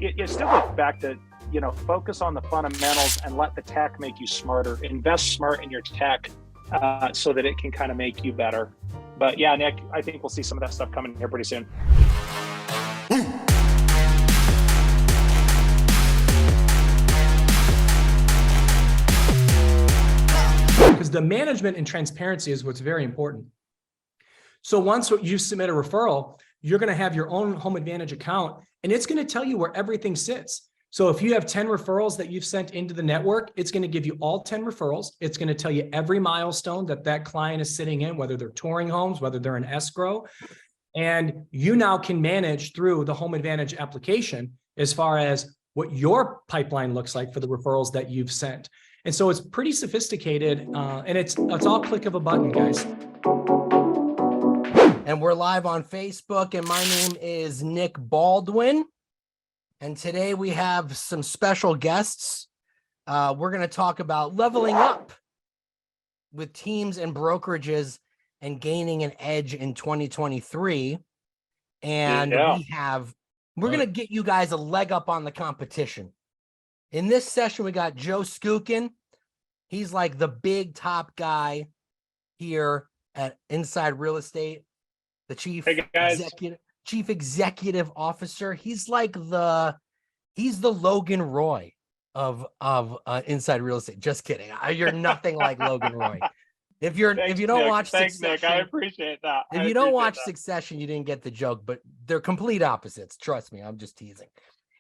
it still goes back to, focus on the fundamentals and let the tech make you smarter. Invest smart in your tech so that it can kind of make you better. But yeah, Nick, I think we'll see some of that stuff coming here pretty soon. Because the management and transparency is what's very important. So once you submit a referral, you're going to have your own Home Advantage account, and it's going to tell you where everything sits. So if you have 10 referrals that you've sent into the network, it's going to give you all 10 referrals. It's going to tell you every milestone that client is sitting in, whether they're touring homes, whether they're in escrow. And you now can manage through the Home Advantage application as far as what your pipeline looks like for the referrals that you've sent. And so it's pretty sophisticated, and it's all click of a button, guys. And we're live on Facebook, and my name is Nick Baldwin. And today we have some special guests. We're going to talk about leveling up with teams and brokerages and gaining an edge in 2023. And we're going to get you guys a leg up on the competition. In this session, we got Joe Skousen. He's like the big top guy here at Inside Real Estate, the chief executive officer. He's like he's the Logan Roy of Inside Real Estate. Just kidding. You're nothing like Logan Roy. If you don't watch Succession, Nick, I appreciate that. If you don't watch Succession, you didn't get the joke, but they're complete opposites. Trust me, I'm just teasing.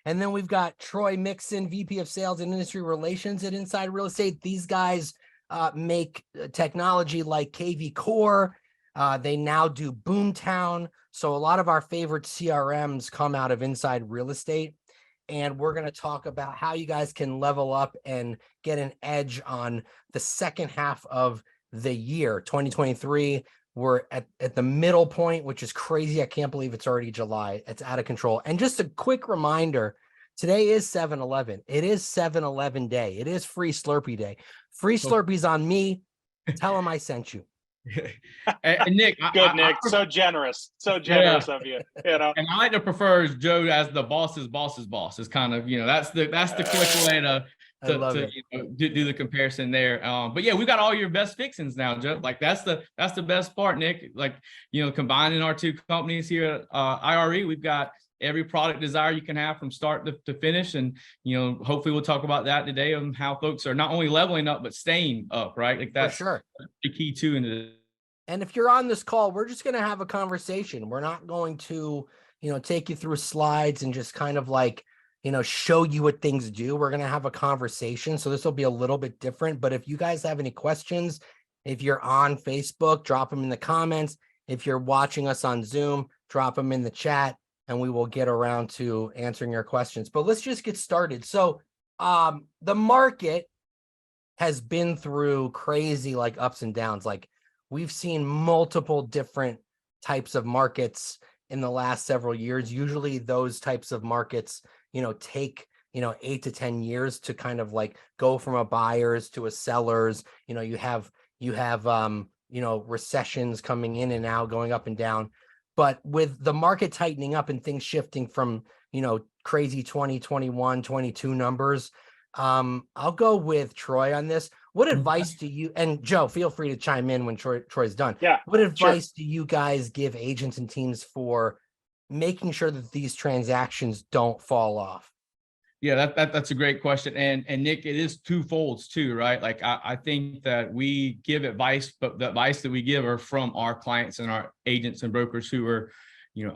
And then we've got Troy Mixon, VP of Sales and Industry Relations at Inside Real Estate. These guys make technology like KV Core. They now do Boomtown. So a lot of our favorite CRMs come out of Inside Real Estate. And we're going to talk about how you guys can level up and get an edge on the second half of the year, 2023. We're at the middle point, which is crazy. I can't believe it's already July. It's out of control. And just a quick reminder, today is 7-Eleven. It is 7-Eleven day. It is Free Slurpee day. Free Slurpees on me. Tell them I sent you. And Nick, Nick, so generous of you. And I like to prefer Joe as the boss's boss. It's kind of, that's the quick way to do the comparison there. But yeah, we got all your best fixings now, Joe. Like that's the best part, Nick. Like, combining our two companies here at IRE, we've got every product desire you can have from start to finish. And, hopefully we'll talk about that today, on how folks are not only leveling up, but staying up, right? Like that's For sure. The key too. And if you're on this call, we're just going to have a conversation. We're not going to, take you through slides and just kind of like, show you what things do. We're going to have a conversation. So this will be a little bit different. But if you guys have any questions, if you're on Facebook, drop them in the comments. If you're watching us on Zoom, drop them in the chat, and we will get around to answering your questions. But let's just get started. So the market has been through crazy like ups and downs. Like we've seen multiple different types of markets in the last several years. Usually those types of markets, take, 8 to 10 years to kind of like go from a buyer's to a seller's. You have recessions coming in and out, going up and down. But with the market tightening up and things shifting from, crazy 2021, 22 numbers, I'll go with Troy on this. What advice do you, and Joe, feel free to chime in when Troy's done. Yeah. What advice do you guys give agents and teams for making sure that these transactions don't fall off? Yeah, that's a great question. And Nick, it is twofold too, right? Like I think that we give advice, but the advice that we give are from our clients and our agents and brokers who are,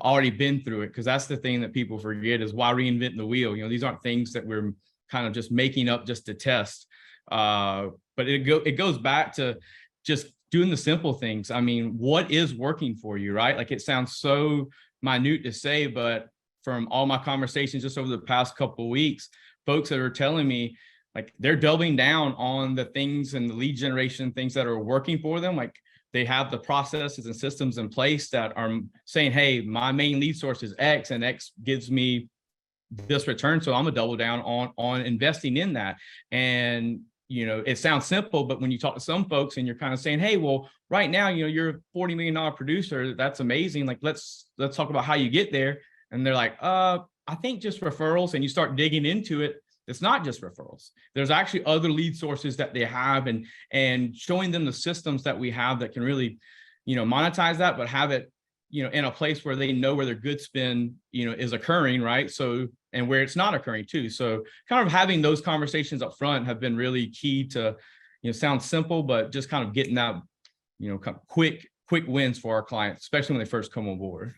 already been through it. Because that's the thing that people forget is why reinvent the wheel. These aren't things that we're kind of just making up just to test. But it goes back to just doing the simple things. I mean, what is working for you, right? Like it sounds so minute to say, but from all my conversations just over the past couple of weeks, folks that are telling me like they're doubling down on the things and the lead generation things that are working for them. Like they have the processes and systems in place that are saying, hey, my main lead source is X and X gives me this return. So I'm gonna double down on investing in that. And it sounds simple, but when you talk to some folks and you're kind of saying, hey, well, right now, you're a $40 million producer. That's amazing. Like, let's talk about how you get there. And they're like, I think just referrals, and you start digging into it, it's not just referrals. There's actually other lead sources that they have, and showing them the systems that we have that can really, monetize that, but have it, in a place where they know where their good spend, is occurring, right? So, and where it's not occurring too. So kind of having those conversations up front have been really key to, sounds simple, but just kind of getting that, kind of quick wins for our clients, especially when they first come on board.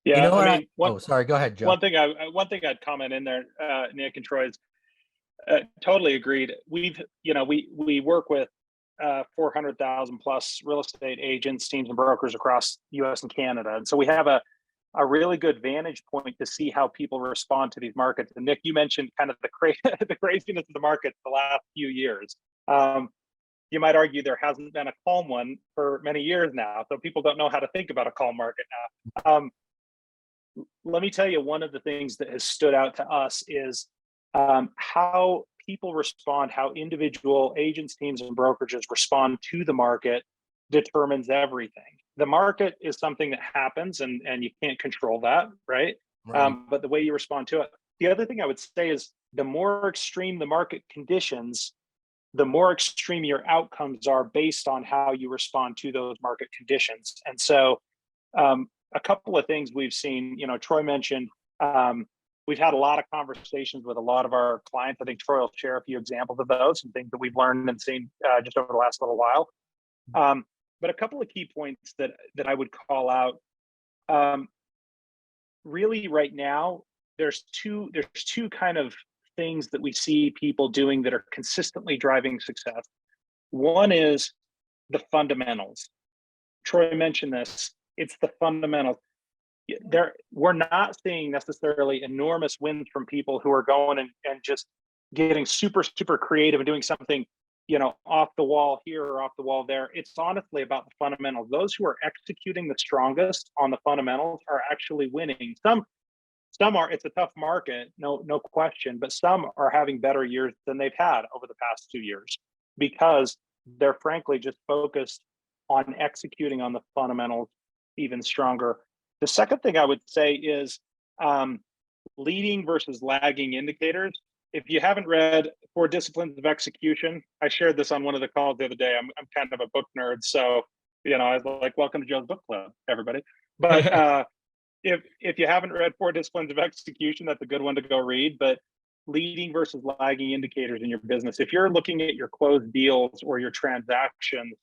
Yeah, You know what? I mean, Oh, sorry. Go ahead, Joe. one thing I'd comment in there, Nick and Troy, is totally agreed. We work with 400,000 plus real estate agents, teams, and brokers across U.S. and Canada, and so we have a really good vantage point to see how people respond to these markets. And Nick, you mentioned kind of the craziness of the market the last few years. You might argue there hasn't been a calm one for many years now, so people don't know how to think about a calm market now. Let me tell you, one of the things that has stood out to us is how people respond, how individual agents, teams, and brokerages respond to the market determines everything. The market is something that happens, and you can't control that, right? But the way you respond to it. The other thing I would say is the more extreme the market conditions, the more extreme your outcomes are based on how you respond to those market conditions. And so a couple of things we've seen, Troy mentioned, we've had a lot of conversations with a lot of our clients. I think Troy will share a few examples of those and things that we've learned and seen just over the last little while. But a couple of key points that I would call out. Really, right now, there's two kind of things that we see people doing that are consistently driving success. One is the fundamentals. Troy mentioned this. It's the fundamentals. We're not seeing necessarily enormous wins from people who are going and just getting super, super creative and doing something, off the wall here or off the wall there. It's honestly about the fundamentals. Those who are executing the strongest on the fundamentals are actually winning. Some are, it's a tough market, no question, but some are having better years than they've had over the past 2 years because they're frankly just focused on executing on the fundamentals even stronger. The second thing I would say is leading versus lagging indicators. If you haven't read 4 Disciplines of Execution, I shared this on one of the calls the other day. I'm kind of a book nerd, so I was like, "Welcome to Joe's Book Club, everybody." But if you haven't read 4 Disciplines of Execution, that's a good one to go read. But leading versus lagging indicators in your business. If you're looking at your closed deals or your transactions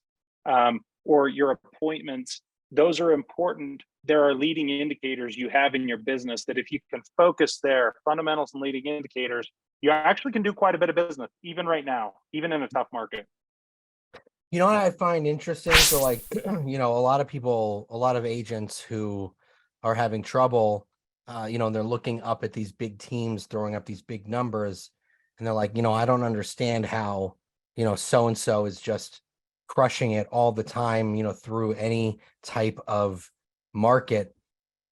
or your appointments, those are important. There are leading indicators you have in your business that if you can focus there, fundamentals and leading indicators, you actually can do quite a bit of business, even right now, even in a tough market. You know what I find interesting? So like, a lot of agents who are having trouble, they're looking up at these big teams, throwing up these big numbers. And they're like, I don't understand how, so-and-so is just crushing it all the time, through any type of market.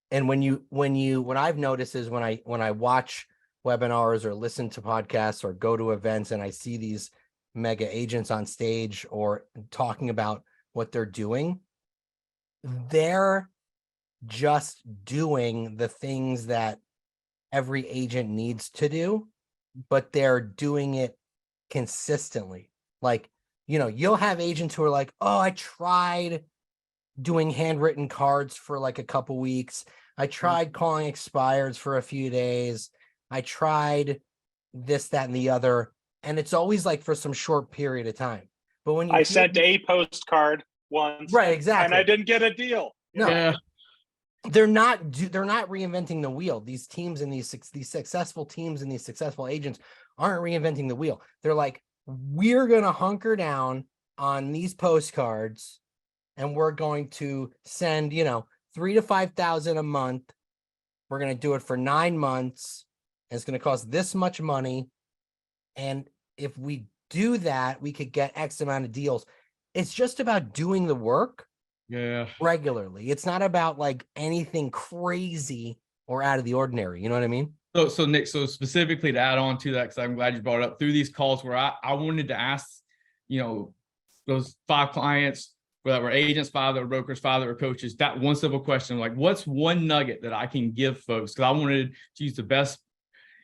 And what I've noticed is when I watch webinars or listen to podcasts or go to events and I see these mega agents on stage or talking about what they're doing, they're just doing the things that every agent needs to do, but they're doing it consistently. Like, you'll have agents who are like, "Oh, I tried doing handwritten cards for like a couple weeks. I tried calling expireds for a few days. I tried this, that, and the other." And it's always like for some short period of time. But when I sent a postcard once, right, exactly, and I didn't get a deal. No, yeah. They're not reinventing the wheel. These teams and these successful teams and these successful agents aren't reinventing the wheel. They're like, we're going to hunker down on these postcards and we're going to send, 3,000 to 5,000 a month. We're going to do it for 9 months. And it's going to cost this much money. And if we do that, we could get X amount of deals. It's just about doing the work regularly. It's not about like anything crazy or out of the ordinary. You know what I mean? So Nick, so specifically to add on to that, because I'm glad you brought it up through these calls where I wanted to ask, those 5 clients, whether we're agents, father, or brokers, father, or coaches, that one simple question, like, what's one nugget that I can give folks? Because I wanted to use the best,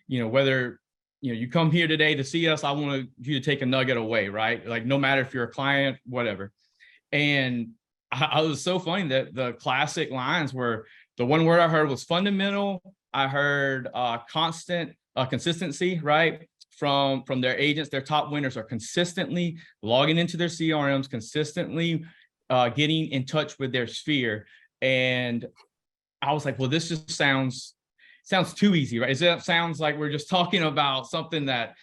whether, you come here today to see us, I want you to take a nugget away, right? Like, no matter if you're a client, whatever. And I was so funny that the classic lines were, the one word I heard was fundamental. I heard consistency, right? From their agents. Their top winners are consistently logging into their CRMs, consistently getting in touch with their sphere. And I was like, well, this just sounds too easy, right? It sounds like we're just talking about something that,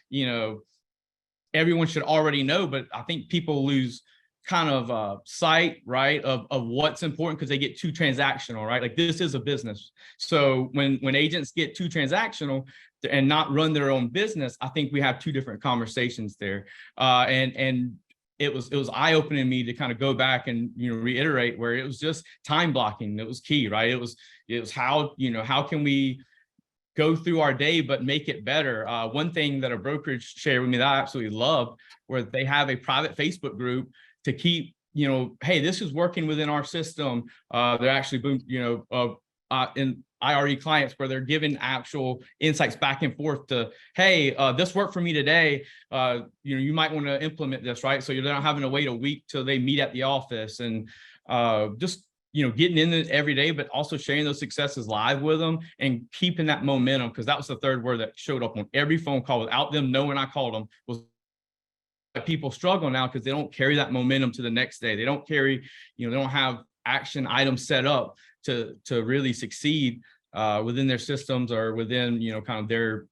everyone should already know. But I think people lose kind of sight, right, of what's important, because they get too transactional, right? Like, this is a business. So when agents get too transactional and not run their own business, I think we have two different conversations there. And it was eye-opening me to kind of go back and, reiterate where it was just time blocking. It was key, right? It was how can we go through our day, but make it better. One thing that a brokerage shared with me that I absolutely love, where they have a private Facebook group to keep, hey, this is working within our system. They're actually, in IRE clients, where they're giving actual insights back and forth to, hey, this worked for me today. You might want to implement this, right? So you're not having to wait a week till they meet at the office, and just, getting in it every day, but also sharing those successes live with them and keeping that momentum. Because that was the third word that showed up on every phone call without them knowing I called them, was people struggle now because they don't carry that momentum to the next day. They don't carry, they don't have action items set up to really succeed within their systems or within, kind of their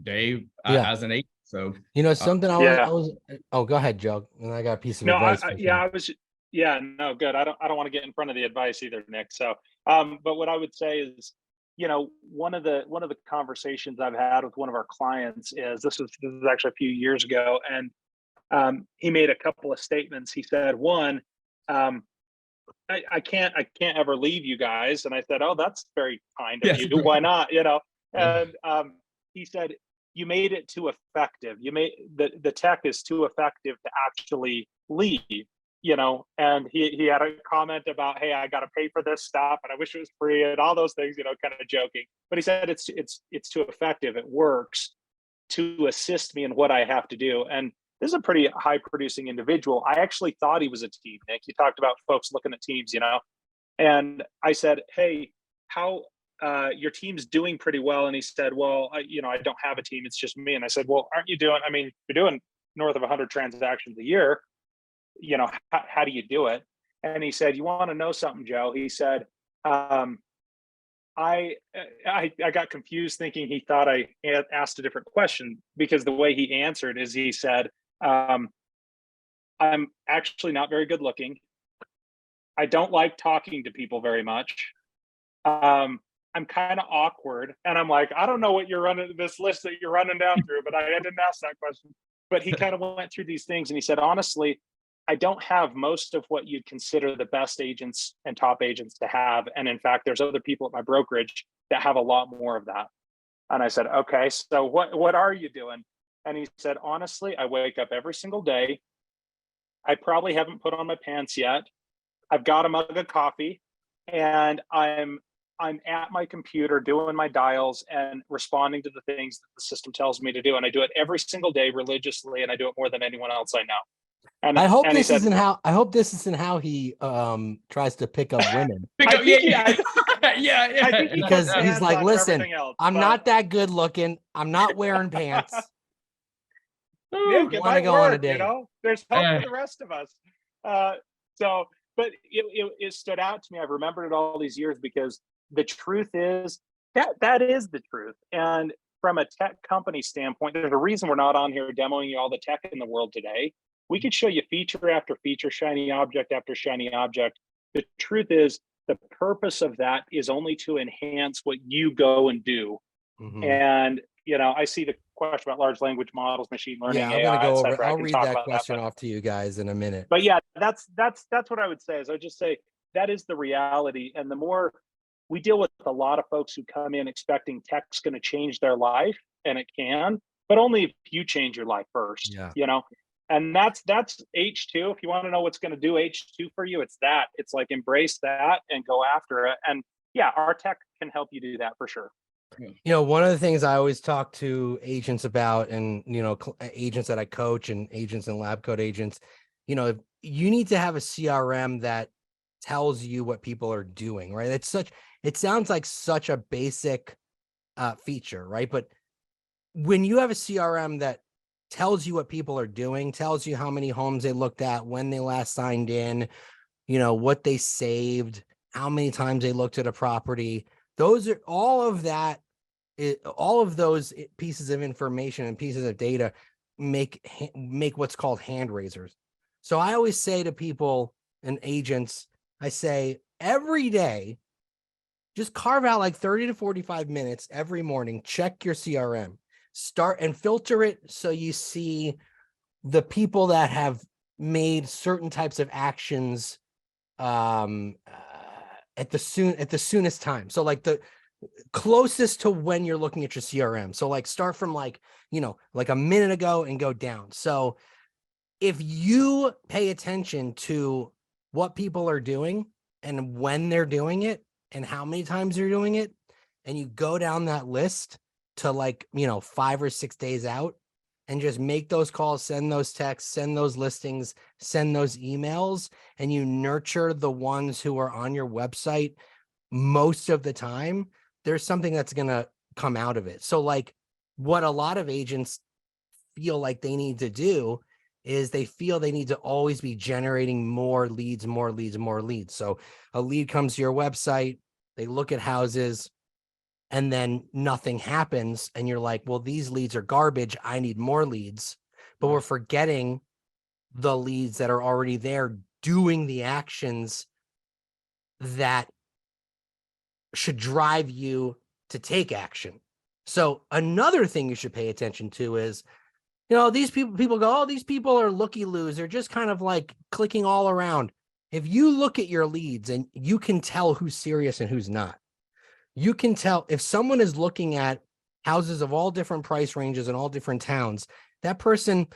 day as an agent. So, something I was, oh, go ahead, Joe. And I got a piece of advice. No, good. I don't want to get in front of the advice either, Nick. So, but what I would say is, one of the conversations I've had with one of our clients is, this was actually a few years ago, and he made a couple of statements. He said, one, I can't ever leave you guys. And I said, oh, that's very kind of you. Why not? And he said, you made it too effective. You made the tech is too effective to actually leave, and he had a comment about, hey, I got to pay for this stuff and I wish it was free and all those things, kind of joking. But he said, it's too effective. It works to assist me in what I have to do. And this is a pretty high producing individual. I actually thought he was a team, Nick. You talked about folks looking at teams, and I said, hey, how your team's doing pretty well. And he said, well, I don't have a team. It's just me. And I said, well, aren't you doing, you're doing north of 100 transactions a year. How do you do it? And he said, you want to know something, Joe? He said, I got confused thinking he thought I asked a different question, because the way he answered is, he said, I'm actually not very good looking. I don't like talking to people very much. I'm kind of awkward. And I'm like, I don't know what you're running, this list that you're running down through, but I didn't ask that question. But he kind of went through these things, and he said, honestly, I don't have most of what you'd consider the best agents and top agents to have. And in fact, there's other people at my brokerage that have a lot more of that. And I said, okay, so what are you doing? And he said, honestly, I wake up every single day. I probably haven't put on my pants yet. I've got a mug of coffee, and I'm at my computer doing my dials and responding to the things that the system tells me to do. And I do it every single day religiously, and I do it more than anyone else I know. And I hope this isn't how he tries to pick up women. I think because he's like, listen, I'm not that good looking. I'm not wearing pants. Nick, I want to go on a date. There's hope for the rest of us. But it stood out to me. I've remembered it all these years, because the truth is that is the truth. And from a tech company standpoint, there's a reason we're not on here demoing you all the tech in the world today. We could show you feature after feature, shiny object after shiny object. The truth is, the purpose of that is only to enhance what you go and do. Mm-hmm. And, I see the question about large language models, machine learning. Yeah, I'm going to go over. I'll read that question off to you guys in a minute. But yeah, that's what I would say. Is I would just say that is the reality. And the more we deal with a lot of folks who come in expecting tech's going to change their life, and it can, but only if you change your life first. Yeah. And that's H2. If you want to know what's going to do H2 for you, it's that. It's like embrace that and go after it. And yeah, our tech can help you do that for sure. One of the things I always talk to agents about, and agents that I coach and agents and LabCoatAgents, you need to have a CRM that tells you what people are doing, right? It sounds like such a basic feature, right? But when you have a CRM that tells you what people are doing, tells you how many homes they looked at, when they last signed in, what they saved, how many times they looked at a property, those are all of that. All of those pieces of information and pieces of data make what's called hand raisers. So I always say to people and agents, I say every day, just carve out like 30 to 45 minutes every morning, check your CRM, start and filter it so you see the people that have made certain types of actions at the soonest time. So like the closest to when you're looking at your CRM. So like start from like a minute ago and go down. So if you pay attention to what people are doing and when they're doing it and how many times they're doing it, and you go down that list to 5 or 6 days out and just make those calls, send those texts, send those listings, send those emails, and you nurture the ones who are on your website most of the time, there's something that's going to come out of it. So like what a lot of agents feel like they need to do is they feel they need to always be generating more leads. So a lead comes to your website, they look at houses, and then nothing happens. And you're like, well, these leads are garbage. I need more leads. But we're forgetting the leads that are already there doing the actions that should drive you to take action. So another thing you should pay attention to is, these people go, oh, these people are looky-loos. They're just kind of like clicking all around. If you look at your leads and you can tell who's serious and who's not, you can tell if someone is looking at houses of all different price ranges in all different towns, that person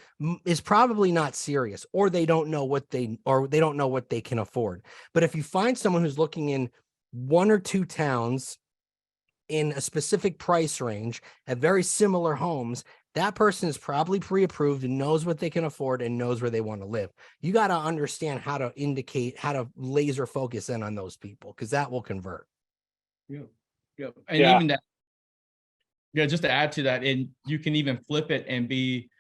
is probably not serious, or they don't know what they can afford. But if you find someone who's looking in 1 or 2 towns in a specific price range at very similar homes, that person is probably pre-approved and knows what they can afford and knows where they want to live. You got to understand how to laser focus in on those people, because that will convert. Yeah. And even that, just to add to that, and you can even flip it and be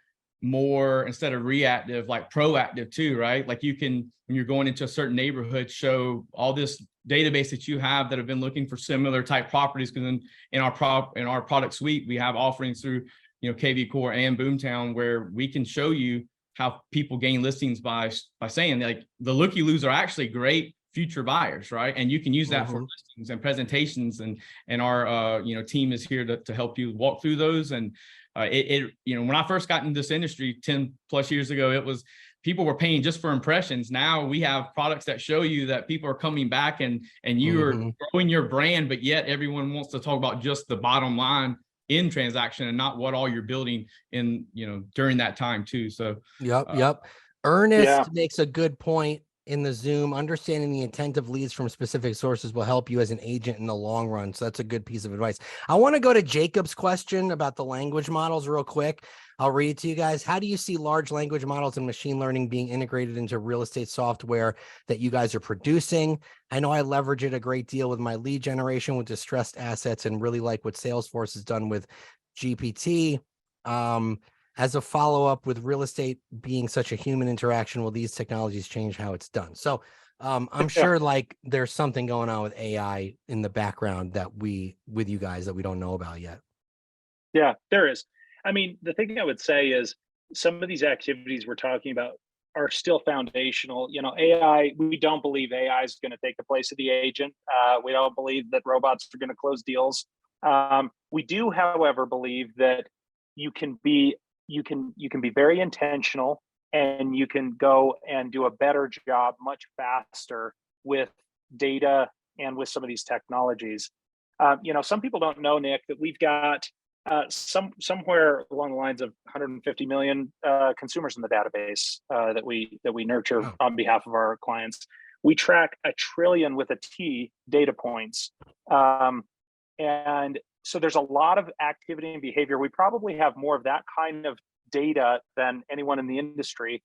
more, instead of reactive, like proactive too, right? Like you can, when you're going into a certain neighborhood, show all this database that you have that have been looking for similar type properties. Because in our product suite, we have offerings through KV Core and Boomtown, where we can show you how people gain listings by saying like the looky-loos are actually great future buyers, right? And you can use that for listings and presentations, and our team is here to help you walk through those. And when I first got into this industry 10 plus years ago, it was people were paying just for impressions. Now we have products that show you that people are coming back and you are growing your brand, but yet everyone wants to talk about just the bottom line in transaction and not what all you're building in, during that time too. So Yep. Ernest makes a good point in the Zoom. Understanding the intent of leads from specific sources will help you as an agent in the long run. So that's a good piece of advice. I want to go to Jacob's question about the language models real quick. I'll read it to you guys. How do you see large language models and machine learning being integrated into real estate software that you guys are producing? I know I leverage it a great deal with my lead generation with distressed assets, and really like what Salesforce has done with GPT. As a follow-up, with real estate being such a human interaction, will these technologies change how it's done? So I'm sure like there's something going on with AI in the background with you guys that we don't know about yet. Yeah, there is. I mean, the thing I would say is some of these activities we're talking about are still foundational. AI, we don't believe AI is going to take the place of the agent. We don't believe that robots are going to close deals. We do, however, believe that you can be very intentional, and you can go and do a better job much faster with data and with some of these technologies. Some people don't know, Nick, that we've got Somewhere along the lines of 150 million consumers in the database that we nurture Wow. on behalf of our clients. We track 1 trillion with a T data points, and so there's a lot of activity and behavior. We probably have more of that kind of data than anyone in the industry.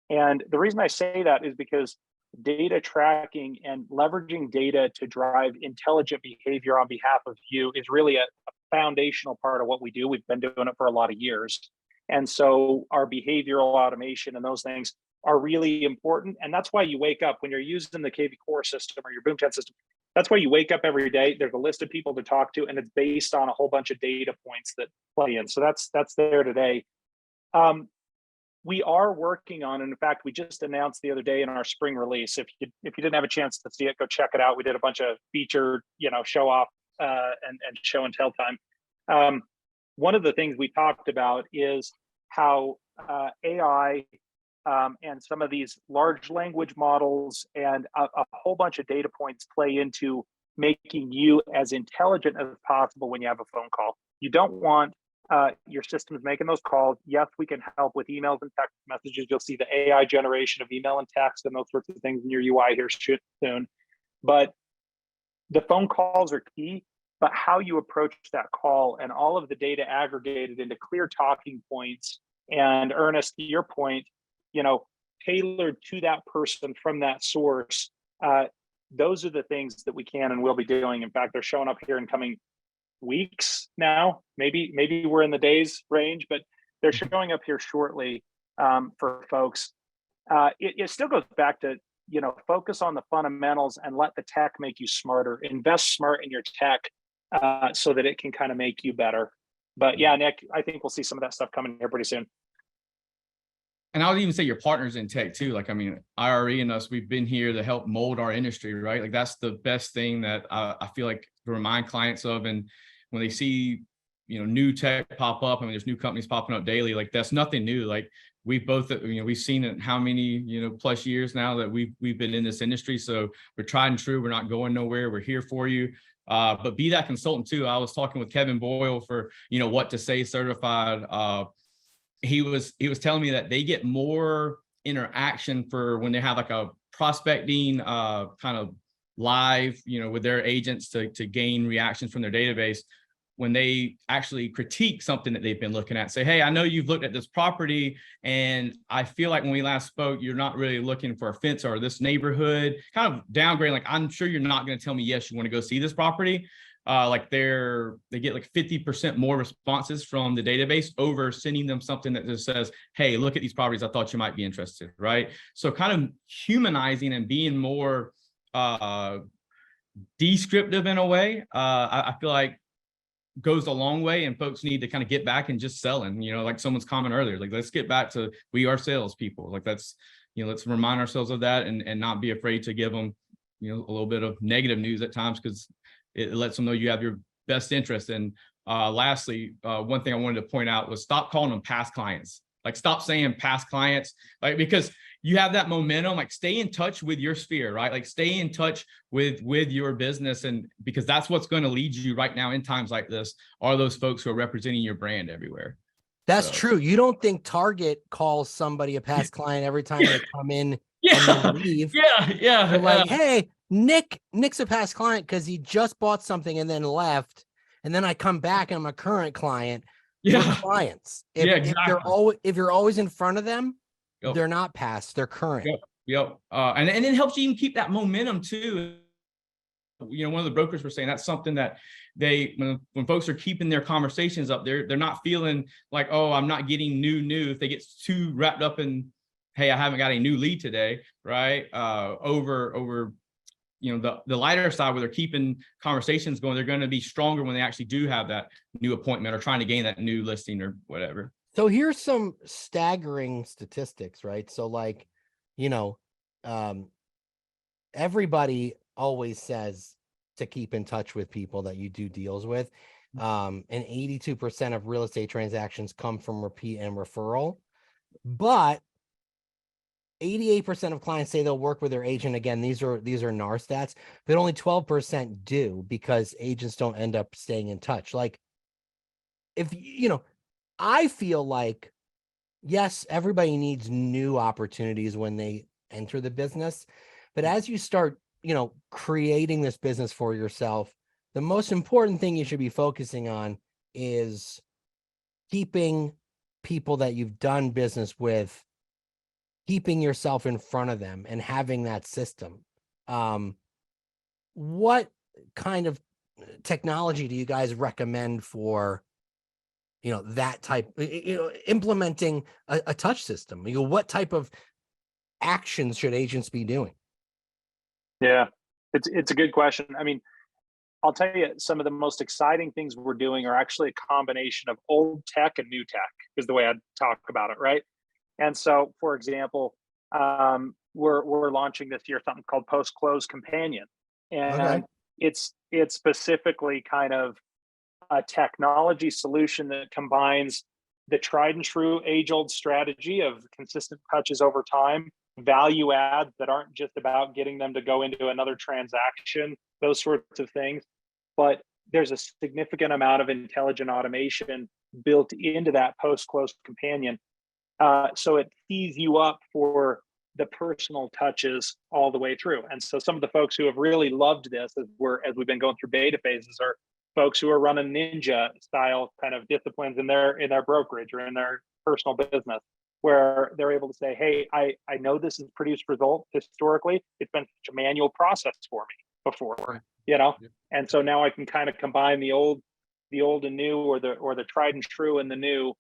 And the reason I say that is because data tracking and leveraging data to drive intelligent behavior on behalf of you is really a foundational part of what we do. We've been doing it for a lot of years. And so our behavioral automation and those things are really important. And that's why you wake up when you're using the KV Core system or your Boom Chat system. That's why you wake up every day. There's a list of people to talk to, and it's based on a whole bunch of data points that play in. So that's there today. We are working on, and in fact, we just announced the other day in our spring release. If you didn't have a chance to see it, go check it out. We did a bunch of featured, show off and show and tell time. One of the things we talked about is how AI and some of these large language models and a whole bunch of data points play into making you as intelligent as possible when you have a phone call. You don't want your system is making those calls. Yes, we can help with emails and text messages. You'll see the AI generation of email and text and those sorts of things in your UI here soon. But the phone calls are key, but how you approach that call and all of the data aggregated into clear talking points. And Ernest, to your point, tailored to that person from that source. Those are the things that we can and will be doing. In fact, they're showing up here in coming weeks now. Maybe we're in the days range, but they're showing up here shortly for folks. It still goes back to focus on the fundamentals and let the tech make you smarter. Invest smart in your tech so that it can kind of make you better. But yeah, Nick, I think we'll see some of that stuff coming here pretty soon. And I would even say your partners in tech too. Like, I mean, IRE and us, we've been here to help mold our industry, right? Like that's the best thing that I feel like to remind clients of. And when they see, new tech pop up, I mean, there's new companies popping up daily. Like that's nothing new. Like we've both, we've seen it how many, plus years now that we've been in this industry. So we're tried and true. We're not going nowhere. We're here for you. But be that consultant too. I was talking with Kevin Boyle for, What to Say certified. He was telling me that they get more interaction for when they have like a prospecting kind of live, with their agents to gain reactions from their database. When they actually critique something that they've been looking at, say, hey, I know you've looked at this property and I feel like when we last spoke, you're not really looking for a fence or this neighborhood, kind of downgrade. Like, I'm sure you're not going to tell me, yes, you want to go see this property. Like they get like 50% more responses from the database over sending them something that just says, hey, look at these properties. I thought you might be interested. Right. So kind of humanizing and being more descriptive in a way, I feel like goes a long way, and folks need to kind of get back and just selling, like someone's comment earlier, like, let's get back to, we are salespeople. Like that's, let's remind ourselves of that and not be afraid to give them, a little bit of negative news at times, because it lets them know you have your best interest. And lastly, one thing I wanted to point out was stop calling them past clients. Like stop saying past clients, like, because you have that momentum, like stay in touch with your sphere, right? Like stay in touch with your business. And because that's what's going to lead you right now in times like this are those folks who are representing your brand everywhere. That's true. You don't think Target calls somebody a past client every time they come in and then leave? Yeah. They're like, hey, Nick's a past client because he just bought something and then left. And then I come back and I'm a current client. We're clients. Exactly. If you're always in front of them, Yep. They're not past, they're current. Yep. And it helps you even keep that momentum too. One of the brokers were saying that's something that when folks are keeping their conversations up, they're not feeling like, oh, I'm not getting new. If they get too wrapped up in, hey, I haven't got a new lead today, right? Over the lighter side where they're keeping conversations going, they're going to be stronger when they actually do have that new appointment or trying to gain that new listing or whatever. So here's some staggering statistics, right? So like, everybody always says to keep in touch with people that you do deals with. And 82% of real estate transactions come from repeat and referral, but 88% of clients say they'll work with their agent. Again, these are NAR stats, but only 12% do because agents don't end up staying in touch. Like, if you know, I feel like, yes, everybody needs new opportunities when they enter the business, but as you start, creating this business for yourself, the most important thing you should be focusing on is keeping people that you've done business with, keeping yourself in front of them and having that system. What kind of technology do you guys recommend for, that type, implementing a touch system? What type of actions should agents be doing? Yeah, it's a good question. I mean, I'll tell you, some of the most exciting things we're doing are actually a combination of old tech and new tech, is the way I'd talk about it, right? And so, for example, we're launching this year something called Post Close Companion, Okay. and it's specifically kind of a technology solution that combines the tried and true age old strategy of consistent touches over time, value adds that aren't just about getting them to go into another transaction, those sorts of things. But there's a significant amount of intelligent automation built into that post close companion. So it tees you up for the personal touches all the way through. And so some of the folks who have really loved this as we've been going through beta phases are folks who are running ninja style kind of disciplines in their brokerage or in their personal business, where they're able to say, hey, I know this has produced results historically. It's been such a manual process for me before, Yeah. and so now I can kind of combine the old and new, or the tried and true and the new,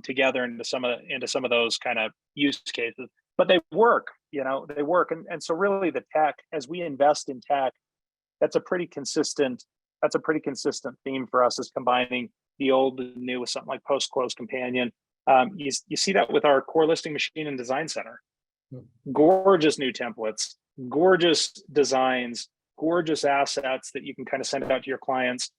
together into some of those kind of use cases. But they work, they work. And so really the tech, as we invest in tech, that's a pretty consistent theme for us, is combining the old and new with something like post close companion. You see that with our core listing machine and design center. Gorgeous new templates, gorgeous designs, gorgeous assets that you can kind of send out to your clients.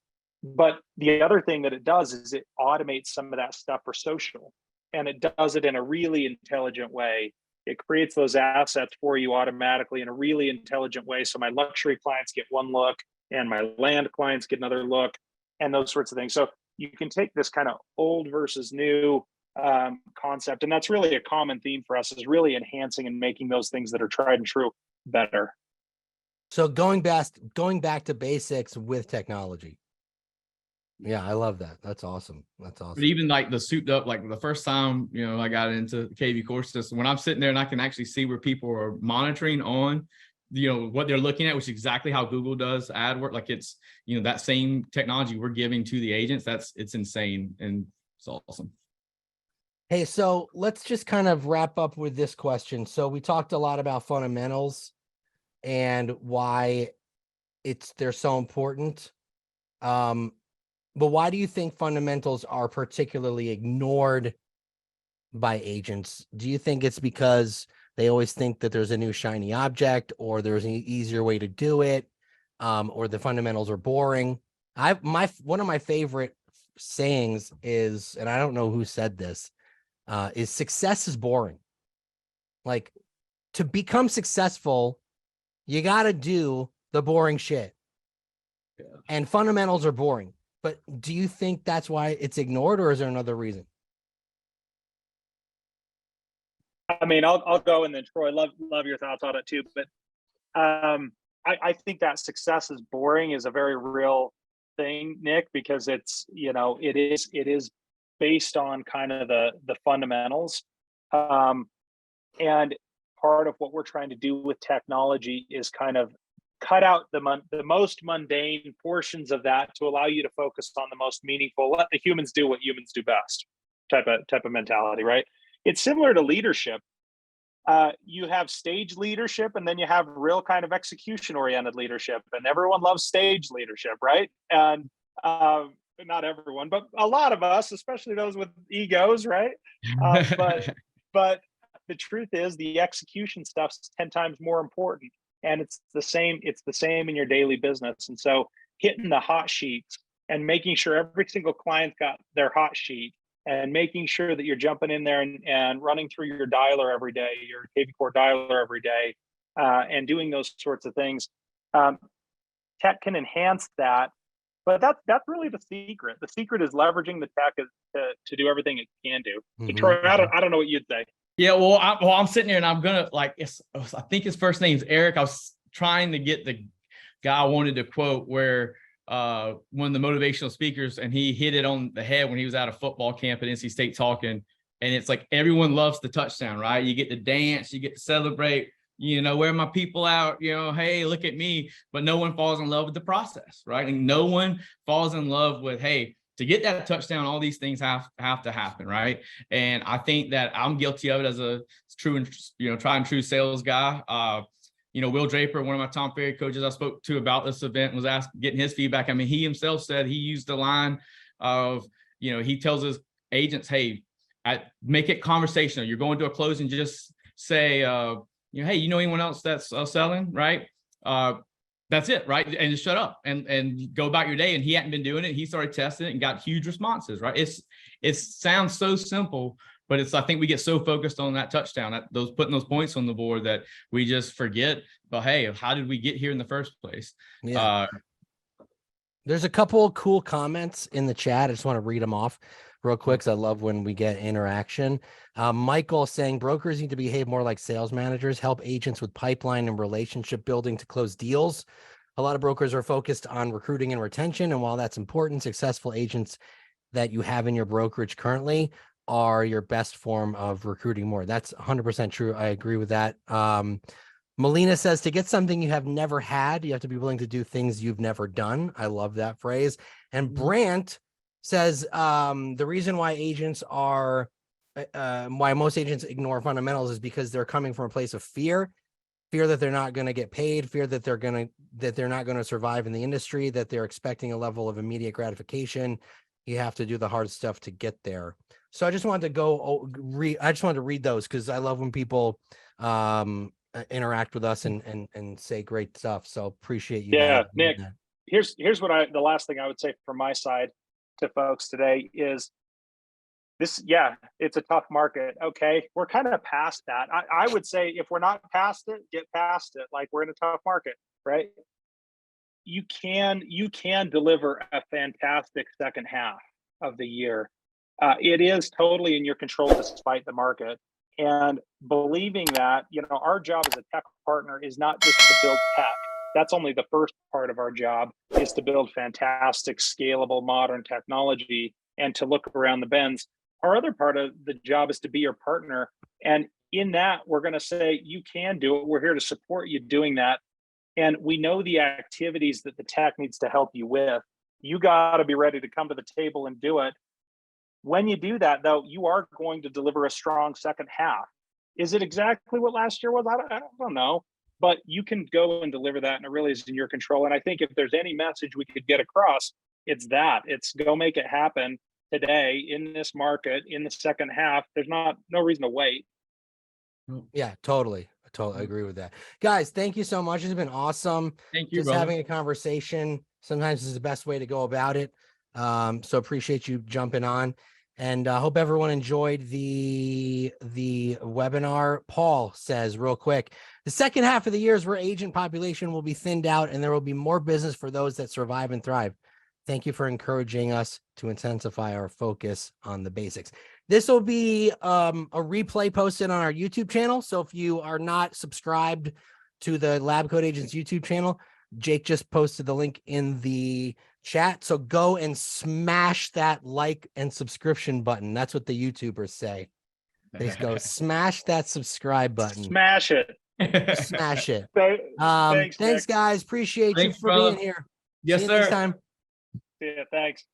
But the other thing that it does is it automates some of that stuff for social, and it does it in a really intelligent way. It creates those assets for you automatically in a really intelligent way. So my luxury clients get one look and my land clients get another look, and those sorts of things. So you can take this kind of old versus new concept, and that's really a common theme for us, is really enhancing and making those things that are tried and true better. So going back to basics with technology. Yeah, I love that. That's awesome. That's awesome. But even like the souped up, like the first time, I got into KV course system, when I'm sitting there and I can actually see where people are monitoring on, what they're looking at, which is exactly how Google does ad work. Like it's, that same technology we're giving to the agents. It's insane. And it's awesome. Hey, so let's just kind of wrap up with this question. So we talked a lot about fundamentals and why they're so important. But why do you think fundamentals are particularly ignored by agents? Do you think it's because they always think that there's a new shiny object, or there's an easier way to do it, or the fundamentals are boring? One of my favorite sayings is, and I don't know who said this, is success is boring. Like, to become successful, you got to do the boring shit. Yeah. And fundamentals are boring. But do you think that's why it's ignored, or is there another reason? I mean, I'll go, and then Troy, love your thoughts on it too. But I think that success is boring is a very real thing, Nick, because it's, it is based on kind of the fundamentals. And part of what we're trying to do with technology is kind of cut out the most mundane portions of that to allow you to focus on the most meaningful. Let the humans do what humans do best type of mentality, right? It's similar to leadership. You have stage leadership, and then you have real kind of execution oriented leadership, and everyone loves stage leadership, right? And not everyone, but a lot of us, especially those with egos, right? But the truth is, the execution stuff's 10 times more important. And it's the same in your daily business. And so hitting the hot sheets and making sure every single client's got their hot sheet, and making sure that you're jumping in there and running through your dialer every day, your KV Core dialer every day, and doing those sorts of things. Tech can enhance that, But that's really the secret. The secret is leveraging the tech to do everything it can do. Mhm. Troy, I don't know what you'd say. Yeah, well, I'm sitting here and I'm gonna like, I think his first name's Eric. I was trying to get the guy I wanted to quote where one of the motivational speakers, and he hit it on the head when he was at a football camp at NC State talking. And it's like everyone loves the touchdown, right? You get to dance, you get to celebrate. Where are my people out? Hey, look at me. But no one falls in love with the process, right? And no one falls in love with, hey, to get that touchdown, all these things have to happen, right? And I think that I'm guilty of it as a true and tried and true sales guy. Will Draper, one of my Tom Ferry coaches I spoke to about this event, was getting his feedback. I mean, he himself said he used the line of, he tells his agents, hey, make it conversational. You're going to a closing, just say, hey, you know anyone else that's selling, right? That's it, right? And just shut up and go about your day. And he hadn't been doing it. He started testing it and got huge responses, right? It sounds so simple, but I think we get so focused on that touchdown, putting those points on the board, that we just forget, but hey, how did we get here in the first place? Yeah. There's a couple of cool comments in the chat. I just want to read them off real quick, because I love when we get interaction. Michael saying brokers need to behave more like sales managers, help agents with pipeline and relationship building to close deals. A lot of brokers are focused on recruiting and retention. And while that's important, successful agents that you have in your brokerage currently are your best form of recruiting more. That's 100% true. I agree with that. Melina says, to get something you have never had, you have to be willing to do things you've never done. I love that phrase. And Brant says, the reason why why most agents ignore fundamentals is because they're coming from a place of fear that they're not going to get paid, fear that they're not going to survive in the industry, that they're expecting a level of immediate gratification. You have to do the hard stuff to get there. So I just wanted to I just wanted to read those, because I love when people interact with us and say great stuff. So appreciate you. Yeah, Nick, here's what the last thing I would say from my side to folks today is this. Yeah, it's a tough market. Okay. We're kind of past that. I would say if we're not past it, get past it. Like, we're in a tough market, right? You can deliver a fantastic second half of the year. It is totally in your control despite the market. And believing that, our job as a tech partner is not just to build tech. That's only the first part of our job, is to build fantastic, scalable, modern technology and to look around the bends. Our other part of the job is to be your partner. And in that, we're going to say, you can do it. We're here to support you doing that. And we know the activities that the tech needs to help you with. You got to be ready to come to the table and do it. When you do that, though, you are going to deliver a strong second half. Is it exactly what last year was? I don't know. But you can go and deliver that, and it really is in your control. And I think if there's any message we could get across, it's that. It's go make it happen today in this market in the second half. There's no reason to wait. Yeah, totally. I totally agree with that. Guys, thank you so much. It's been awesome. Thank you, just brother. having a conversation. Sometimes is the best way to go about it. So appreciate you jumping on, and I hope everyone enjoyed the webinar. Paul says real quick, the second half of the year is where agent population will be thinned out and there will be more business for those that survive and thrive. Thank you for encouraging us to intensify our focus on the basics. This will be a replay posted on our YouTube channel. So if you are not subscribed to the LabCoatAgents YouTube channel, Jake just posted the link in the chat. So go and smash that like and subscription button. That's what the YouTubers say. They go smash that subscribe button. Smash it. Smash it. Thanks, guys. Appreciate you for being here. Yes, See you sir. next time. Yeah, thanks.